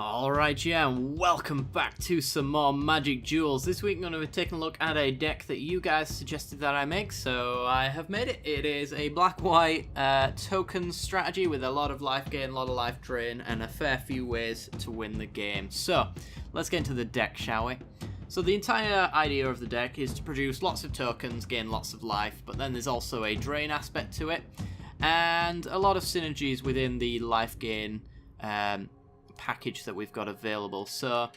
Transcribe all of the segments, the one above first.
Alright, yeah, and welcome back to some more Magic Duels. This week I'm going to be taking a look at a deck that you guys suggested that I make, so I have made it. It is a black-white token strategy with a lot of life gain, a lot of life drain, and a fair few ways to win the game. So, let's get into the deck, shall we? So the entire idea of the deck is to produce lots of tokens, gain lots of life, but then there's also a drain aspect to it, and a lot of synergies within the life gain package that we've got available. So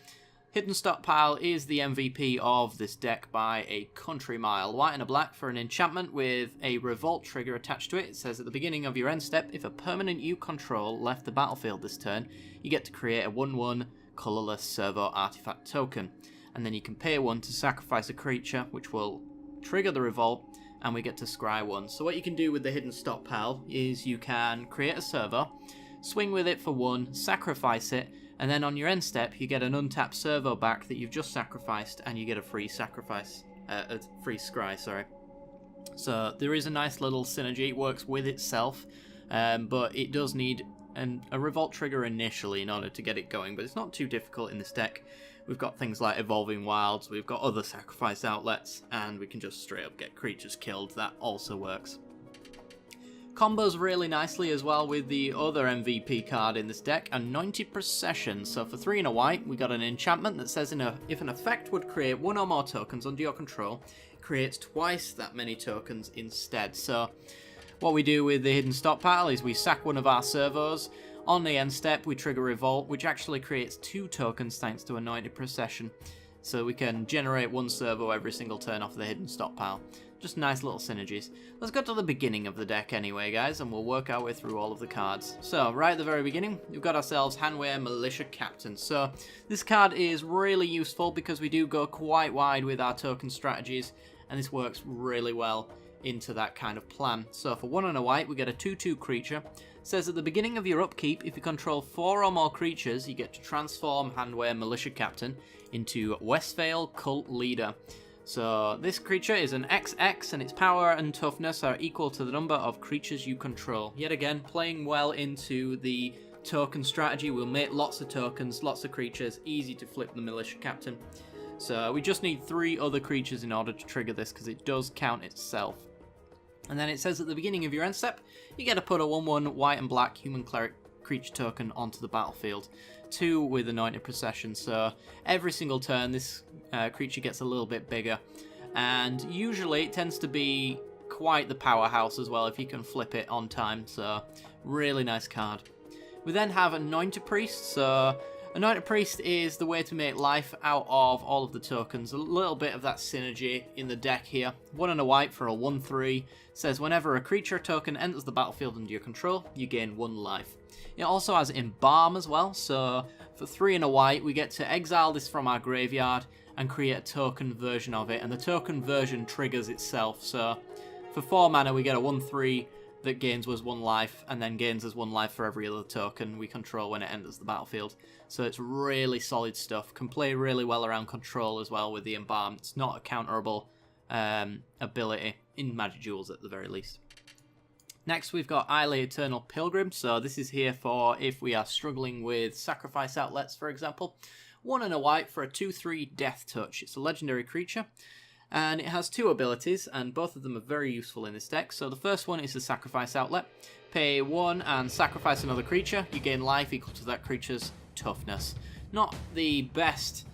Hidden Stockpile is the MVP of this deck by a country mile. White and a black for an enchantment with a revolt trigger attached to it. It says at the beginning of your end step, if a permanent you control left the battlefield this turn, you get to create a 1/1 colorless servo artifact token, and then you can pay 1 to sacrifice a creature, which will trigger the revolt, and we get to scry 1. So what you can do with the Hidden Stockpile is you can create a servo, swing with it for 1, sacrifice it, and then on your end step you get an untapped servo back that you've just sacrificed, and you get a free scry, sorry. So there is a nice little synergy. It works with itself, but it does need a revolt trigger initially in order to get it going, but it's not too difficult in this deck. We've got things like Evolving Wilds, we've got other sacrifice outlets, and we can just straight up get creatures killed. That also works. Combos really nicely as well with the other MVP card in this deck, Anointed Procession. So for 3 and a white, we got an enchantment that says if an effect would create 1 or more tokens under your control, it creates twice that many tokens instead. So what we do with the Hidden Stockpile is we sack one of our servos. On the end step, we trigger Revolt, which actually creates 2 tokens thanks to Anointed Procession. So we can generate 1 servo every single turn off the Hidden Stockpile. Just nice little synergies. Let's go to the beginning of the deck anyway, guys, and we'll work our way through all of the cards. So, right at the very beginning, we've got ourselves Handwear Militia Captain. So, this card is really useful because we do go quite wide with our token strategies, and this works really well into that kind of plan. So, for 1 and a white, we get a 2/2 creature. It says at the beginning of your upkeep, if you control 4 or more creatures, you get to transform Handwear Militia Captain into Westvale Cult Leader. So this creature is an XX, and its power and toughness are equal to the number of creatures you control. Yet again, playing well into the token strategy. We'll make lots of tokens, lots of creatures, easy to flip the Militia Captain. So we just need 3 other creatures in order to trigger this, because it does count itself. And then it says at the beginning of your end step, you get to put a 1/1 white and black human cleric creature token onto the battlefield. 2 with Anointed Procession, so every single turn this creature gets a little bit bigger, and usually it tends to be quite the powerhouse as well if you can flip it on time, so really nice card. We then have Anointed Priest. So Anointed Priest is the way to make life out of all of the tokens. A little bit of that synergy in the deck here. 1 and a white for a 1/3. Says whenever a creature token enters the battlefield under your control, you gain 1 life. It also has Embalm as well, so for 3 and a white, we get to exile this from our graveyard and create a token version of it, and the token version triggers itself. So for 4 mana, we get a 1/3 that gains us 1 life, and then gains us 1 life for every other token we control when it enters the battlefield. So it's really solid stuff. Can play really well around control as well with the Embalm. It's not a counterable ability in Magic Duels at the very least. Next, we've got Eternal Pilgrim. So this is here for if we are struggling with sacrifice outlets, for example. 1 and a white for a 2/3 Death Touch. It's a legendary creature, and it has 2 abilities, and both of them are very useful in this deck. So the first one is the sacrifice outlet. Pay 1 and sacrifice another creature. You gain life equal to that creature's toughness. Not the best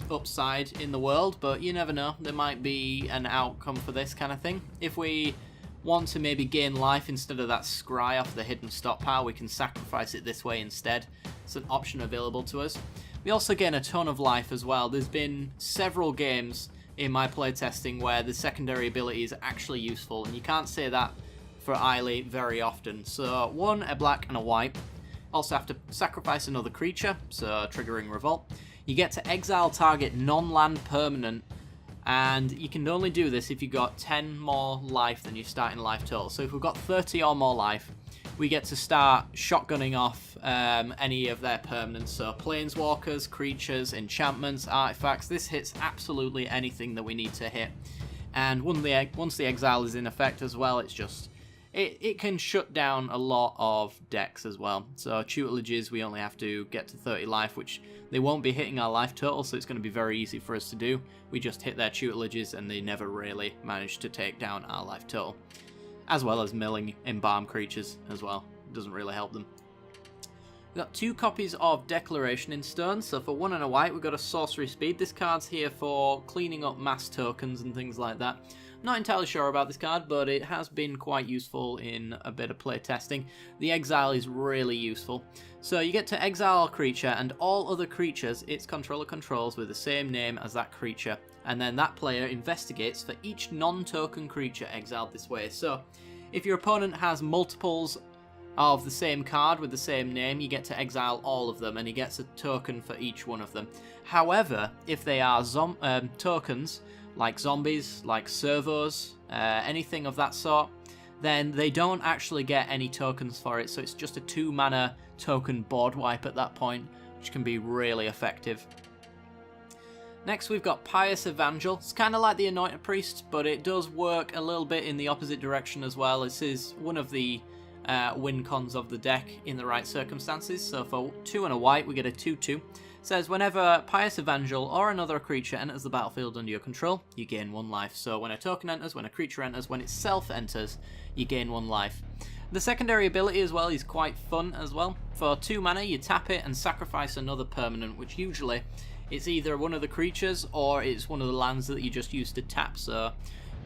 upside in the world, but you never know. There might be an outcome for this kind of thing. If we want to maybe gain life instead of that scry off the Hidden Stockpile, we can sacrifice it this way instead. It's an option available to us. We also gain a ton of life as well. There's been several games in my playtesting where the secondary ability is actually useful, and you can't say that for Eiley very often. So 1, a black and a white. Also have to sacrifice another creature, so triggering Revolt. You get to exile target non-land permanent, and you can only do this if you've got 10 more life than your starting life total. So if we've got 30 or more life, we get to start shotgunning off any of their permanents. So planeswalkers, creatures, enchantments, artifacts. This hits absolutely anything that we need to hit. And once the exile is in effect as well, it's just it can shut down a lot of decks as well. So tutelages, we only have to get to 30 life, which they won't be hitting our life total, so it's going to be very easy for us to do. We just hit their tutelages and they never really manage to take down our life total. As well as milling embalm creatures as well. It doesn't really help them. We've got 2 copies of Declaration in Stone, so for 1 and a white we've got a Sorcery Speed. This card's here for cleaning up mass tokens and things like that. Not entirely sure about this card, but it has been quite useful in a bit of play testing. The exile is really useful. So you get to exile a creature and all other creatures its controller controls with the same name as that creature, and then that player investigates for each non-token creature exiled this way. So if your opponent has multiples of the same card with the same name, you get to exile all of them, and he gets a token for each one of them. However, if they are tokens, like zombies, like servos, anything of that sort, then they don't actually get any tokens for it, so it's just a 2-mana token board wipe at that point, which can be really effective. Next we've got Pious Evangel. It's kind of like the Anointed Priest, but it does work a little bit in the opposite direction as well. This is one of the win cons of the deck in the right circumstances. So for 2 and a white we get a 2/2. Says whenever Pious Evangel or another creature enters the battlefield under your control, you gain 1 life. So when a token enters, when a creature enters, when itself enters, you gain 1 life. The secondary ability as well is quite fun as well. For 2 mana you tap it and sacrifice another permanent, which usually it's either one of the creatures or it's one of the lands that you just use to tap, so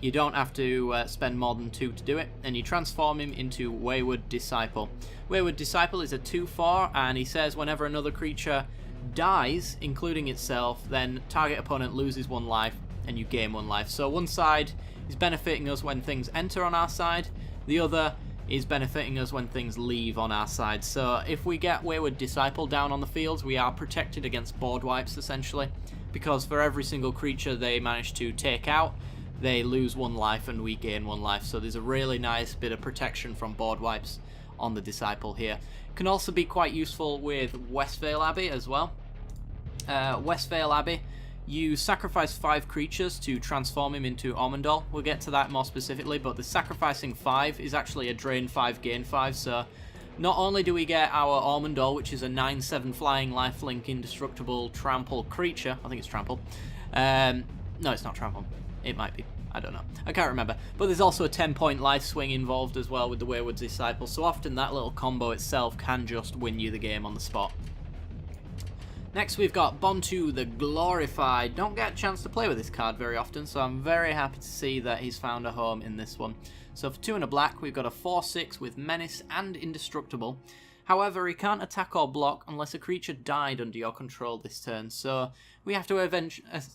you don't have to spend more than 2 to do it, and you transform him into Wayward Disciple. Wayward Disciple is a 2/4, and he says whenever another creature dies, including itself, then target opponent loses 1 life and you gain 1 life. So one side is benefiting us when things enter on our side, the other is benefiting us when things leave on our side. So if we get Wayward Disciple down on the fields, we are protected against board wipes essentially, because for every single creature they manage to take out, they lose 1 life and we gain 1 life. So there's a really nice bit of protection from board wipes on the Disciple here. Can also be quite useful with Westvale Abbey as well. Westvale Abbey, you sacrifice 5 creatures to transform him into Almond Oil. We'll get to that more specifically, but the sacrificing 5 is actually a drain 5, gain 5, so not only do we get our Almond Oil, which is a 9/7 flying lifelink indestructible trample creature, I think it's trample. No, it's not trample. It might be. I don't know. I can't remember. But there's also a 10-point life swing involved as well with the Wayward Disciple, so often that little combo itself can just win you the game on the spot. Next we've got Bontu the Glorified. Don't get a chance to play with this card very often, so I'm very happy to see that he's found a home in this one. So for 2 and a black, we've got a 4/6 with Menace and Indestructible. However, he can't attack or block unless a creature died under your control this turn, so we have to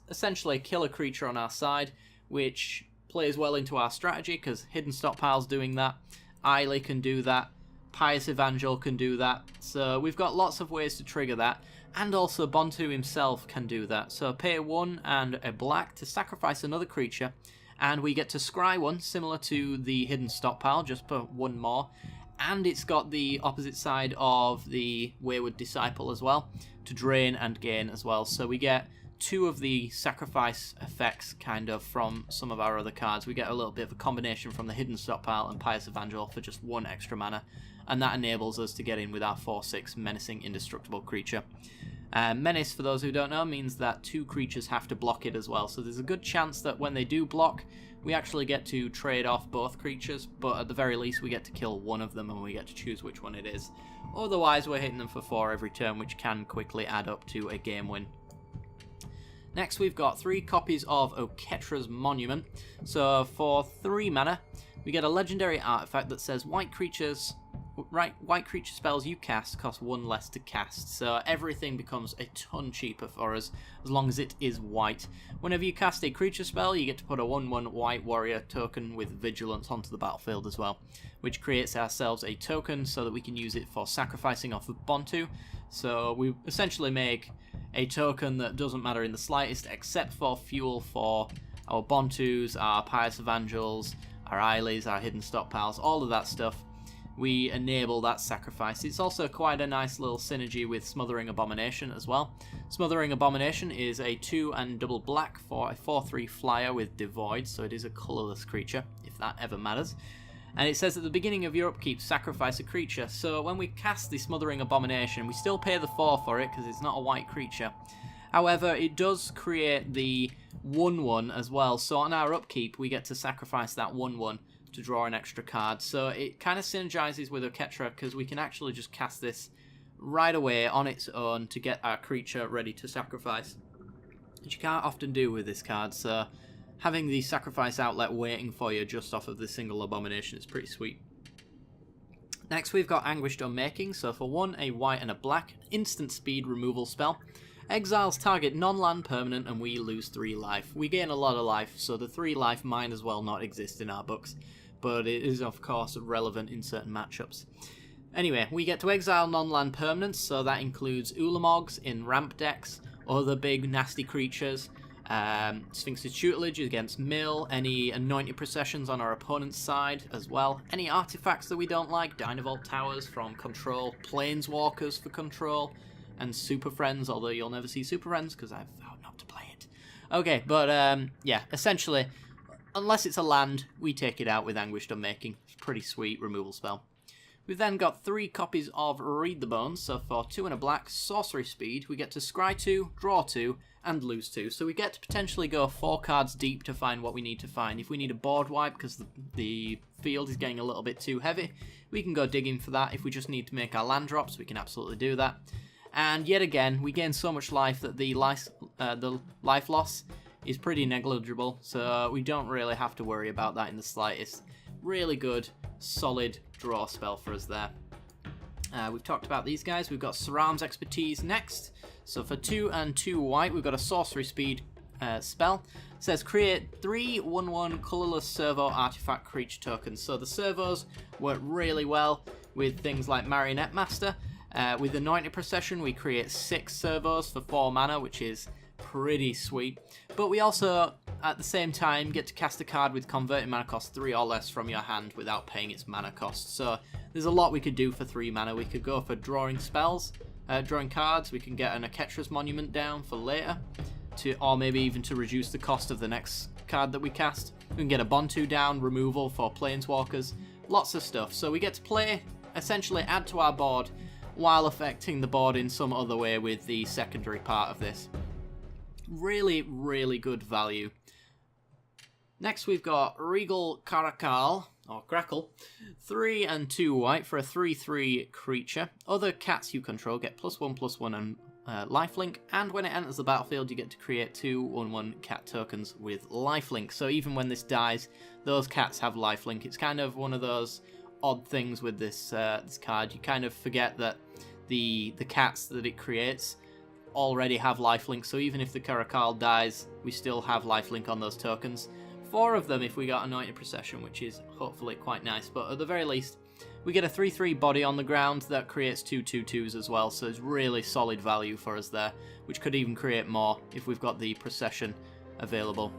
essentially kill a creature on our side, which plays well into our strategy because Hidden Stockpile's doing that, Eiley can do that, Pious Evangel can do that, so we've got lots of ways to trigger that, and also Bontu himself can do that. So pay 1 and a black to sacrifice another creature, and we get to scry 1, similar to the Hidden Stockpile, just put 1 more, and it's got the opposite side of the Wayward Disciple as well, to drain and gain as well, so we get 2 of the sacrifice effects kind of from some of our other cards. We get a little bit of a combination from the Hidden Stockpile and Pious Evangel for just 1 extra mana, and that enables us to get in with our 4/6 menacing indestructible creature. Menace, for those who don't know, means that 2 creatures have to block it as well, so there's a good chance that when they do block, we actually get to trade off both creatures, but at the very least we get to kill one of them and we get to choose which one it is. Otherwise we're hitting them for 4 every turn, which can quickly add up to a game win. Next we've got 3 copies of Oketra's Monument. So for 3 mana, we get a legendary artifact that says white creature spells you cast cost 1 less to cast. So everything becomes a ton cheaper for us as long as it is white. Whenever you cast a creature spell, you get to put a 1/1 white warrior token with vigilance onto the battlefield as well, which creates ourselves a token so that we can use it for sacrificing off of Bontu. So we essentially make a token that doesn't matter in the slightest except for fuel for our Bontus, our Pious Evangels, our Eileys, our Hidden Stockpiles, all of that stuff. We enable that sacrifice. It's also quite a nice little synergy with Smothering Abomination as well. Smothering Abomination is a 2 and double black for a 4/3 flyer with Devoid, so it is a colourless creature, if that ever matters. And it says at the beginning of your upkeep, sacrifice a creature. So when we cast the Smothering Abomination, we still pay the 4 for it because it's not a white creature. However, it does create the 1/1 as well. So on our upkeep, we get to sacrifice that 1/1 to draw an extra card. So it kind of synergizes with Oketra because we can actually just cast this right away on its own to get our creature ready to sacrifice, which you can't often do with this card. So having the sacrifice outlet waiting for you just off of the single abomination is pretty sweet. Next we've got Anguish Unmaking. So for 1, a white and a black, instant speed removal spell. Exiles target non-land permanent and we lose 3 life. We gain a lot of life, so the 3 life might as well not exist in our books, but it is of course relevant in certain matchups. Anyway, we get to exile non-land permanents, so that includes Ulamogs in ramp decks, other big nasty creatures, Sphinx's Tutelage against Mill, any Anointed Processions on our opponent's side as well, any artifacts that we don't like, Dynavolt Towers from control, Planeswalkers for control, and Super Friends, although you'll never see Super Friends because I've vowed not to play it. Okay, but yeah, essentially, unless it's a land, we take it out with Anguished Unmaking. It's a pretty sweet removal spell. We've then got 3 copies of Read the Bones, so for 2 and a black, Sorcery Speed, we get to scry 2, draw 2, and lose 2. So we get to potentially go 4 cards deep to find what we need to find. If we need a board wipe because the field is getting a little bit too heavy, we can go digging for that. If we just need to make our land drops, we can absolutely do that. And yet again, we gain so much life that the life loss is pretty negligible, so we don't really have to worry about that in the slightest. Really good, solid draw spell for us there. We've talked about these guys. We've got Saram's Expertise next. So for 2 and 2 white, we've got a Sorcery Speed spell. It says create 3 1/1 colorless servo artifact creature tokens. So the servos work really well with things like Marionette Master. With Anointed Procession, we create 6 servos for 4 mana, which is pretty sweet. But we also, at the same time, get to cast a card with converting mana cost 3 or less from your hand without paying its mana cost. So there's a lot we could do for 3 mana. We could go for drawing spells, drawing cards. We can get an Oketra's Monument down for later, or maybe even to reduce the cost of the next card that we cast. We can get a Bontu down, removal for Planeswalkers, lots of stuff. So we get to play, essentially add to our board, while affecting the board in some other way with the secondary part of this. Really, really good value. Next we've got Regal Caracal, or Crackle, 3 and 2 white for a 3/3 creature. Other cats you control get +1/+1 and lifelink, and when it enters the battlefield you get to create 2 1/1 cat tokens with lifelink. So even when this dies, those cats have lifelink. It's kind of one of those odd things with this this card. You kind of forget that the cats that it creates already have lifelink, so even if the Caracal dies, we still have lifelink on those tokens. 4 of them if we got Anointed Procession, which is hopefully quite nice, but at the very least, we get a 3/3 body on the ground that creates 2 2/2s as well, so it's really solid value for us there, which could even create more if we've got the Procession available.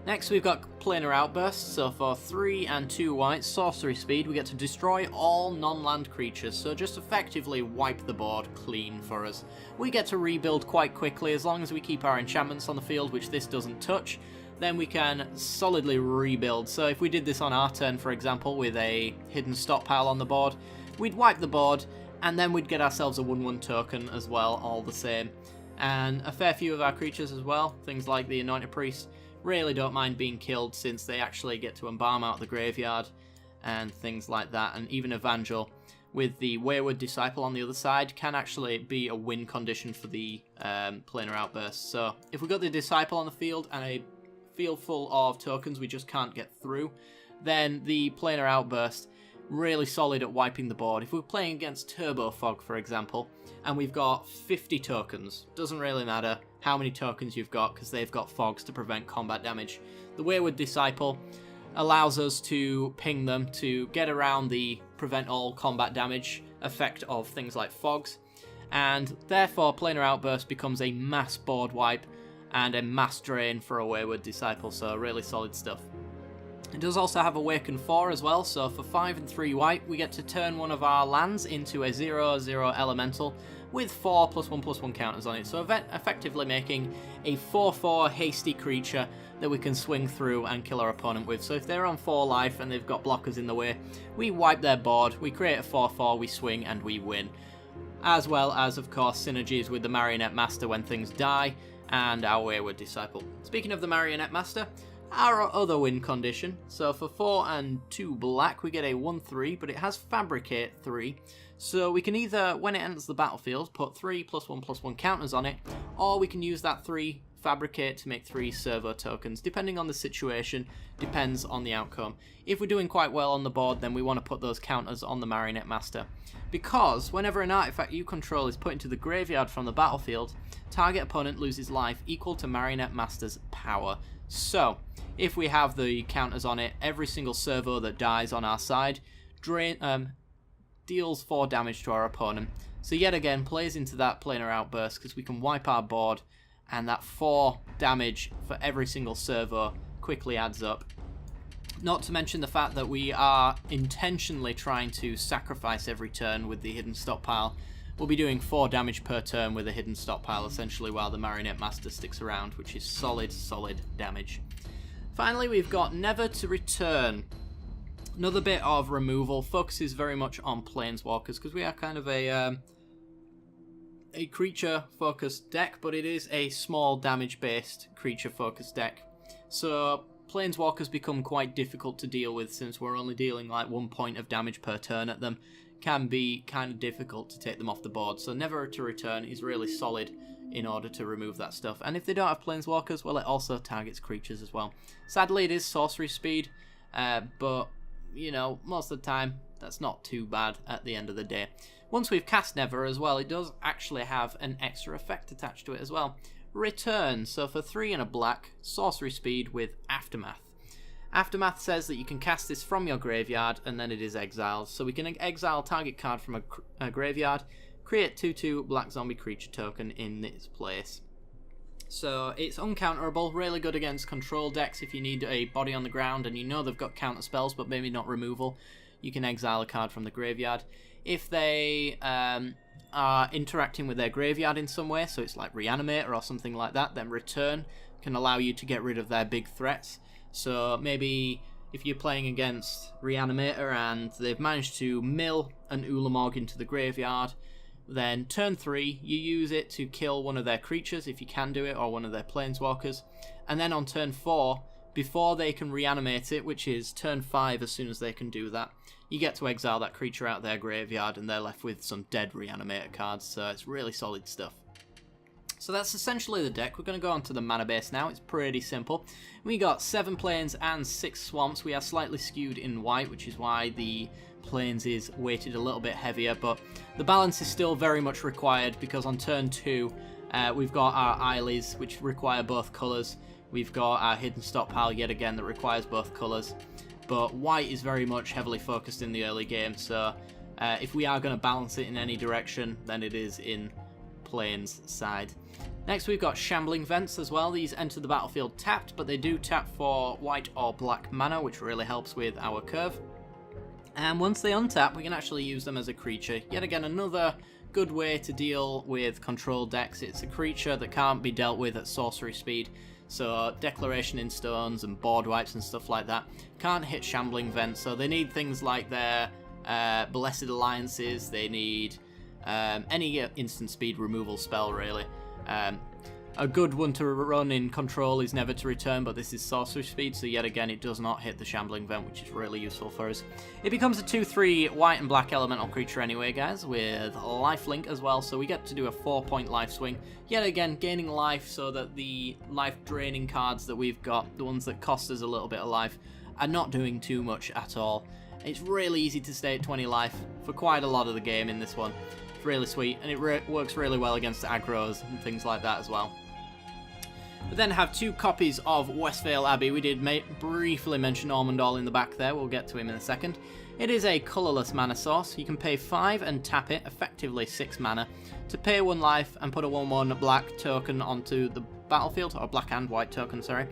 Next we've got Planar Outburst, so for 3 and 2 white, Sorcery Speed, we get to destroy all non-land creatures, so just effectively wipe the board clean for us. We get to rebuild quite quickly, as long as we keep our enchantments on the field, which this doesn't touch, then we can solidly rebuild. So if we did this on our turn, for example, with a hidden stockpile on the board, we'd wipe the board, and then we'd get ourselves a 1/1 token as well, all the same. And a fair few of our creatures as well, things like the Anointed Priest, really don't mind being killed since they actually get to embalm out the graveyard and things like that. And even Evangel with the Wayward Disciple on the other side can actually be a win condition for the Planar Outburst. So if we've got the Disciple on the field and a field full of tokens we just can't get through, then the Planar Outburst really solid at wiping the board. If we're playing against Turbo Fog, for example, and we've got 50 tokens, doesn't really matter how many tokens you've got because they've got fogs to prevent combat damage. The Wayward Disciple allows us to ping them to get around the prevent all combat damage effect of things like fogs, and therefore Planar Outburst becomes a mass board wipe and a mass drain for a Wayward Disciple, so really solid stuff. It does also have Awaken 4 as well, so for 5 and 3 white, we get to turn one of our lands into a 0/0 elemental with 4+1/+1 counters on it, so effectively making a 4/4 hasty creature that we can swing through and kill our opponent with. So if they're on 4 life and they've got blockers in the way, we wipe their board, we create a 4/4, we swing, and we win. As well as, of course, synergies with the Marionette Master when things die, and our Wayward Disciple. Speaking of the Marionette Master, our other win condition, so for 4 and 2 black we get a 1/3, but it has Fabricate 3, so we can either, when it enters the battlefield, put 3+1/+1 counters on it, or we can use that 3 Fabricate to make 3 servo tokens, depending on the situation, depends on the outcome. If we're doing quite well on the board, then we want to put those counters on the Marionette Master, because whenever an artifact you control is put into the graveyard from the battlefield, target opponent loses life equal to Marionette Master's power. So, if we have the counters on it, every single servo that dies on our side deals 4 damage to our opponent. So yet again, plays into that planar outburst, because we can wipe our board, and that 4 damage for every single servo quickly adds up. Not to mention the fact that we are intentionally trying to sacrifice every turn with the hidden stockpile. We'll be doing 4 damage per turn with a hidden stockpile, essentially, while the Marionette Master sticks around, which is solid, solid damage. Finally, we've got Never to Return. Another bit of removal, focuses very much on Planeswalkers, because we are kind of a creature-focused deck, but it is a small damage-based creature-focused deck. So Planeswalkers become quite difficult to deal with, since we're only dealing like 1 point of damage per turn at them. Can be kind of difficult to take them off the board, so Never to Return is really solid in order to remove that stuff. And if they don't have Planeswalkers, well, it also targets creatures as well. Sadly, it is Sorcery Speed, but, you know, most of the time, that's not too bad at the end of the day. Once we've cast Never as well, it does actually have an extra effect attached to it as well. Return, so for 3 and a black, Sorcery Speed with Aftermath. Aftermath says that you can cast this from your graveyard, and then it is exiled. So we can exile target card from a graveyard, create 2/2 black zombie creature token in its place. So it's uncounterable, really good against control decks. If you need a body on the ground and you know they've got counter spells but maybe not removal, you can exile a card from the graveyard. If they are interacting with their graveyard in some way, so it's like Reanimator or something like that, then Return can allow you to get rid of their big threats. So maybe if you're playing against Reanimator and they've managed to mill an Ulamog into the graveyard, then turn 3, you use it to kill one of their creatures, if you can do it, or one of their planeswalkers. And then on turn 4, before they can reanimate it, which is turn 5 as soon as they can do that, you get to exile that creature out of their graveyard, and they're left with some dead Reanimator cards, so it's really solid stuff. So that's essentially the deck. We're going to go on to the mana base now. It's pretty simple. We got 7 plains and 6 swamps. We are slightly skewed in white, which is why the plains is weighted a little bit heavier, but the balance is still very much required, because on turn 2 we've got our Isles, which require both colours. We've got our hidden stockpile yet again that requires both colours, but white is very much heavily focused in the early game, so if we are going to balance it in any direction, then it is in plains side. Next we've got Shambling Vents as well. These enter the battlefield tapped, but they do tap for white or black mana, which really helps with our curve. And once they untap, we can actually use them as a creature. Yet again, another good way to deal with control decks. It's a creature that can't be dealt with at sorcery speed, so Declaration in Stones and board wipes and stuff like that can't hit Shambling Vent, so they need things like their Blessed Alliances. They need any instant speed removal spell, really. A good one to run in control is Never to Return, but this is sorcery speed, so yet again it does not hit the Shambling Vent, which is really useful for us. It becomes a 2/3 white and black elemental creature anyway, guys, with lifelink as well, so we get to do a 4-point life swing. Yet again, gaining life so that the life-draining cards that we've got, the ones that cost us a little bit of life, are not doing too much at all. It's really easy to stay at 20 life for quite a lot of the game in this one. It's really sweet, and it works really well against aggros and things like that as well. We then have 2 copies of Westvale Abbey. We did briefly mention Almond Oil in the back there. We'll get to him in a second. It is a colourless mana source. You can pay 5 and tap it, effectively 6 mana, to pay 1 life and put a 1/1 black token onto the battlefield, or black and white token, sorry.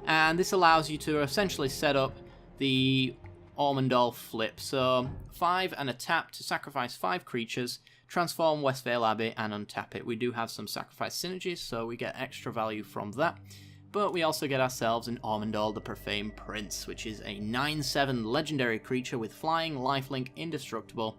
And this allows you to essentially set up the Almond Oil flip. So 5 and a tap to sacrifice 5 creatures, transform Westvale Abbey and untap it. We do have some sacrifice synergies, so we get extra value from that. But we also get ourselves an Almond Oil, the Profane Prince, which is a 9/7 legendary creature with flying, lifelink, indestructible,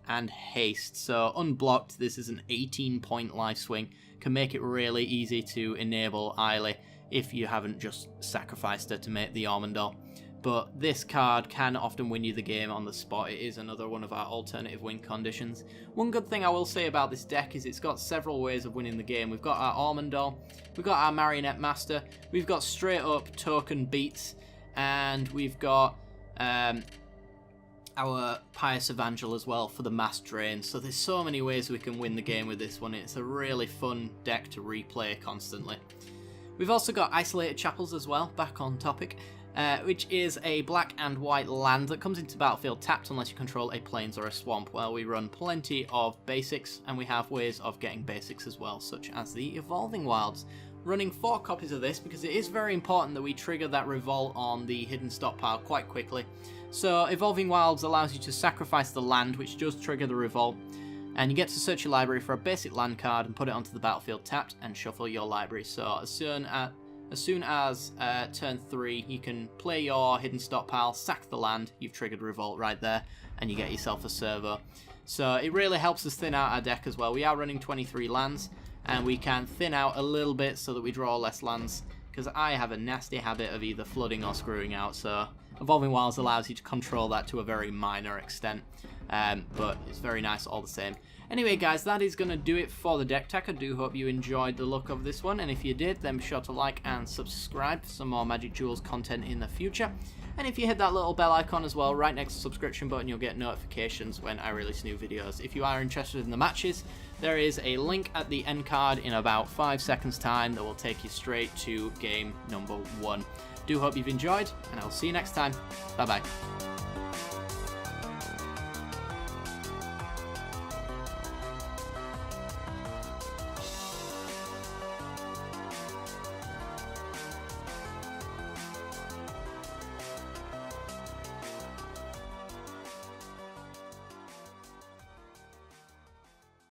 and haste. So unblocked, this is an 18-point life swing. Can make it really easy to enable Eiley if you haven't just sacrificed her to make the Almond Oil. But this card can often win you the game on the spot. It is another one of our alternative win conditions. One good thing I will say about this deck is it's got several ways of winning the game. We've got our Almond Oil, we've got our Marionette Master, we've got straight up token beats, and we've got our Pious Evangel as well for the mass drain. So there's so many ways we can win the game with this one. It's a really fun deck to replay constantly. We've also got Isolated Chapels as well, back on topic. Which is a black and white land that comes into battlefield tapped unless you control a plains or a swamp. Well, we run plenty of basics, and we have ways of getting basics as well, such as the Evolving Wilds. Running 4 copies of this because it is very important that we trigger that revolt on the hidden stockpile quite quickly. So Evolving Wilds allows you to sacrifice the land, which does trigger the revolt, and you get to search your library for a basic land card and put it onto the battlefield tapped and shuffle your library. So as soon as turn 3, you can play your hidden stockpile, sack the land, you've triggered revolt right there, and you get yourself a servo. So it really helps us thin out our deck as well. We are running 23 lands, and we can thin out a little bit so that we draw less lands, because I have a nasty habit of either flooding or screwing out, so Evolving Wilds allows you to control that to a very minor extent, but it's very nice all the same. Anyway guys, that is going to do it for the deck tech. I do hope you enjoyed the look of this one, and if you did, then be sure to like and subscribe for some more Magic Duels content in the future. And if you hit that little bell icon as well, right next to the subscription button, you'll get notifications when I release new videos. If you are interested in the matches, there is a link at the end card in about 5 seconds time that will take you straight to game number 1. Do hope you've enjoyed, and I'll see you next time. Bye bye.